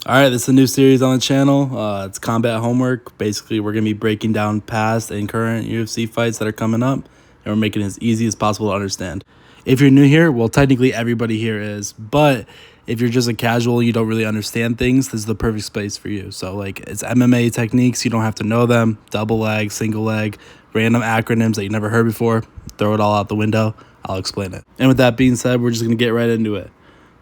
All right, this is a new series on the channel. It's Combat Homework. Basically, we're going to be breaking down past and current UFC fights that are coming up, and we're making it as easy as possible to understand. If you're new here, well, technically everybody here is, but if you're just a casual, you don't really understand things, this is the perfect space for you. So, like, it's MMA techniques. You don't have to know them. Double leg, single leg, random acronyms that you never heard before. Throw it all out the window. I'll explain it. And with that being said, we're just going to get right into it.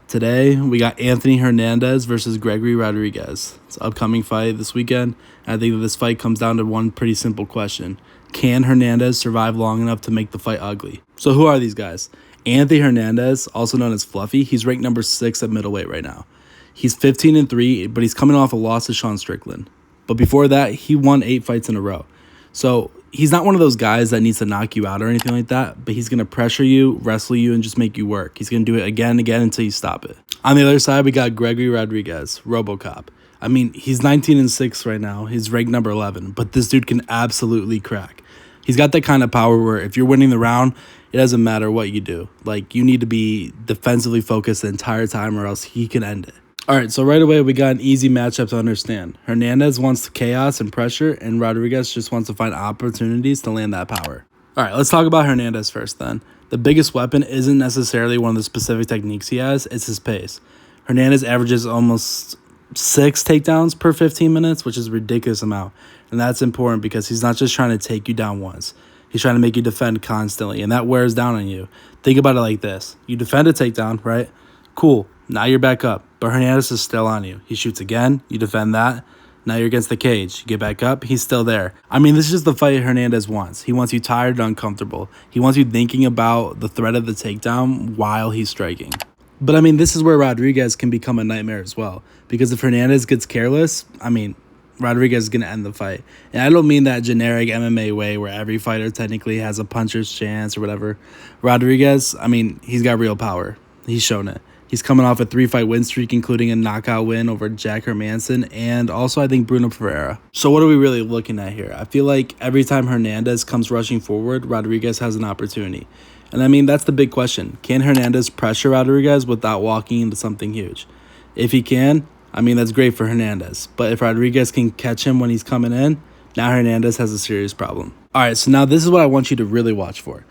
Today, we got Anthony Hernandez versus Gregory Rodrigues. It's an upcoming fight this weekend, and I think that this fight comes down to one pretty simple question. Can Hernandez survive long enough to make the fight ugly? So who are these guys? Anthony Hernandez, also known as Fluffy, he's ranked number 6 at middleweight right now. He's 15-3, but he's coming off a loss to Sean Strickland. But before that, he won 8 fights in a row. So he's not one of those guys that needs to knock you out or anything like that, but he's going to pressure you, wrestle you, and just make you work. He's going to do it again and again until you stop it. On the other side, we got Gregory Rodrigues, Robocop. I mean, he's 19-6 right now. He's ranked number 11, but this dude can absolutely crack. He's got that kind of power where if you're winning the round, it doesn't matter what you do. Like, you need to be defensively focused the entire time or else he can end it. All right, so right away, we got an easy matchup to understand. Hernandez wants chaos and pressure, and Rodrigues just wants to find opportunities to land that power. All right, let's talk about Hernandez first then. The biggest weapon isn't necessarily one of the specific techniques he has, it's his pace. Hernandez averages almost 6 takedowns per 15 minutes, which is a ridiculous amount. And that's important because he's not just trying to take you down once. He's trying to make you defend constantly, and that wears down on you. Think about it like this. You defend a takedown, right? Cool. Now you're back up, but Hernandez is still on you. He shoots again, you defend that. Now you're against the cage. You get back up, he's still there. I mean, this is just the fight Hernandez wants. He wants you tired and uncomfortable. He wants you thinking about the threat of the takedown while he's striking. But I mean, this is where Rodrigues can become a nightmare as well. Because if Hernandez gets careless, I mean, Rodrigues is going to end the fight. And I don't mean that generic MMA way where every fighter technically has a puncher's chance or whatever. Rodrigues, I mean, he's got real power. He's shown it. He's coming off a 3-fight win streak, including a knockout win over Jack Hermanson and also, I think, Bruno Pereira. So what are we really looking at here? I feel like every time Hernandez comes rushing forward, Rodrigues has an opportunity. And I mean, that's the big question. Can Hernandez pressure Rodrigues without walking into something huge? If he can, I mean, that's great for Hernandez. But if Rodrigues can catch him when he's coming in, now Hernandez has a serious problem. All right, so now this is what I want you to really watch for.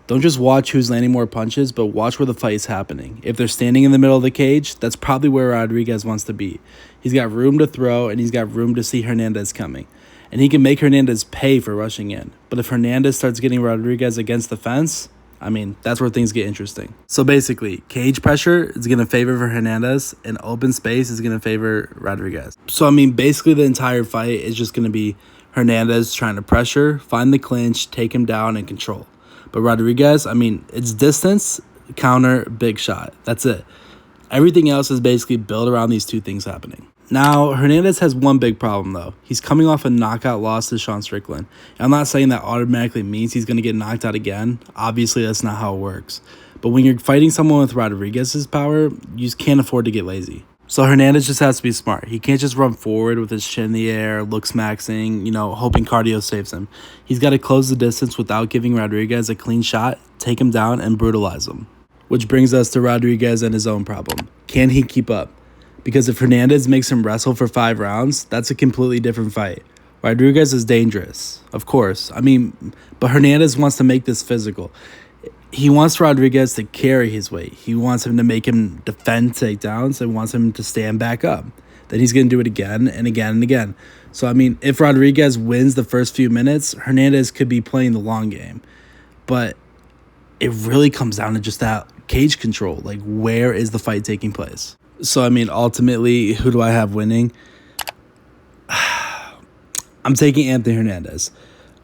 Don't just watch who's landing more punches, but watch where the fight is happening. If they're standing in the middle of the cage, that's probably where Rodrigues wants to be. He's got room to throw, and he's got room to see Hernandez coming. And he can make Hernandez pay for rushing in. But if Hernandez starts getting Rodrigues against the fence, I mean, that's where things get interesting. So basically, cage pressure is going to favor for Hernandez, and open space is going to favor Rodrigues. So, I mean, basically the entire fight is just going to be Hernandez trying to pressure, find the clinch, take him down, and control. But Rodrigues, I mean, it's distance, counter, big shot. That's it. Everything else is basically built around these two things happening. Now, Hernandez has one big problem, though. He's coming off a knockout loss to Sean Strickland. And I'm not saying that automatically means he's going to get knocked out again. Obviously, that's not how it works. But when you're fighting someone with Rodrigues' power, you just can't afford to get lazy. So Hernandez just has to be smart. He can't just run forward with his chin in the air, looks maxing, hoping cardio saves him. He's got to close the distance without giving Rodrigues a clean shot, take him down, and brutalize him. Which brings us to Rodrigues and his own problem. Can he keep up? Because if Hernandez makes him wrestle for 5 rounds, that's a completely different fight. Rodrigues is dangerous, of course. I mean, but Hernandez wants to make this physical. He wants Rodrigues to carry his weight. He wants him to make him defend takedowns and wants him to stand back up. Then he's going to do it again and again and again. So, I mean, if Rodrigues wins the first few minutes, Hernandez could be playing the long game. But it really comes down to just that cage control. Like, where is the fight taking place? So, I mean, ultimately, who do I have winning? I'm taking Anthony Hernandez.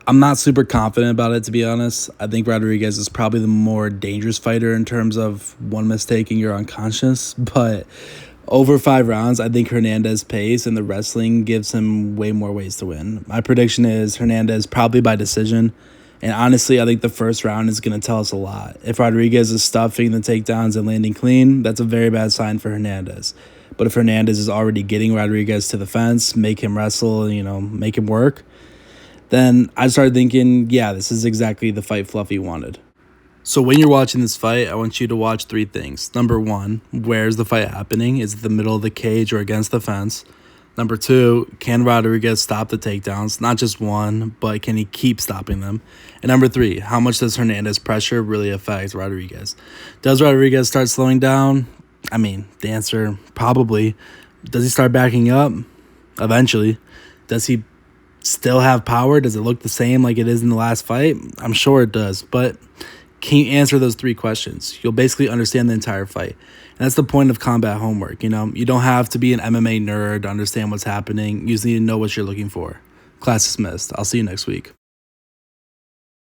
I'm not super confident about it, to be honest. I think Rodrigues is probably the more dangerous fighter in terms of one mistake and you're unconscious. But over 5 rounds, I think Hernandez' pace and the wrestling gives him way more ways to win. My prediction is Hernandez probably by decision. And honestly, I think the first round is going to tell us a lot. If Rodrigues is stuffing the takedowns and landing clean, that's a very bad sign for Hernandez. But if Hernandez is already getting Rodrigues to the fence, make him wrestle, make him work, then I started thinking, yeah, this is exactly the fight Fluffy wanted. So when you're watching this fight, I want you to watch three things. Number one, where's the fight happening? Is it the middle of the cage or against the fence? Number two, can Rodrigues stop the takedowns? Not just one, but can he keep stopping them? And number three, how much does Hernandez pressure really affect Rodrigues? Does Rodrigues start slowing down? I mean, the answer, probably. Does he start backing up? Eventually. Does he still have power? Does it look the same like it is in the last fight? I'm sure it does, but can you answer those three questions? You'll basically understand the entire fight. And that's the point of combat homework. You don't have to be an MMA nerd to understand what's happening. You just need to know what you're looking for. Class dismissed. I'll see you next week.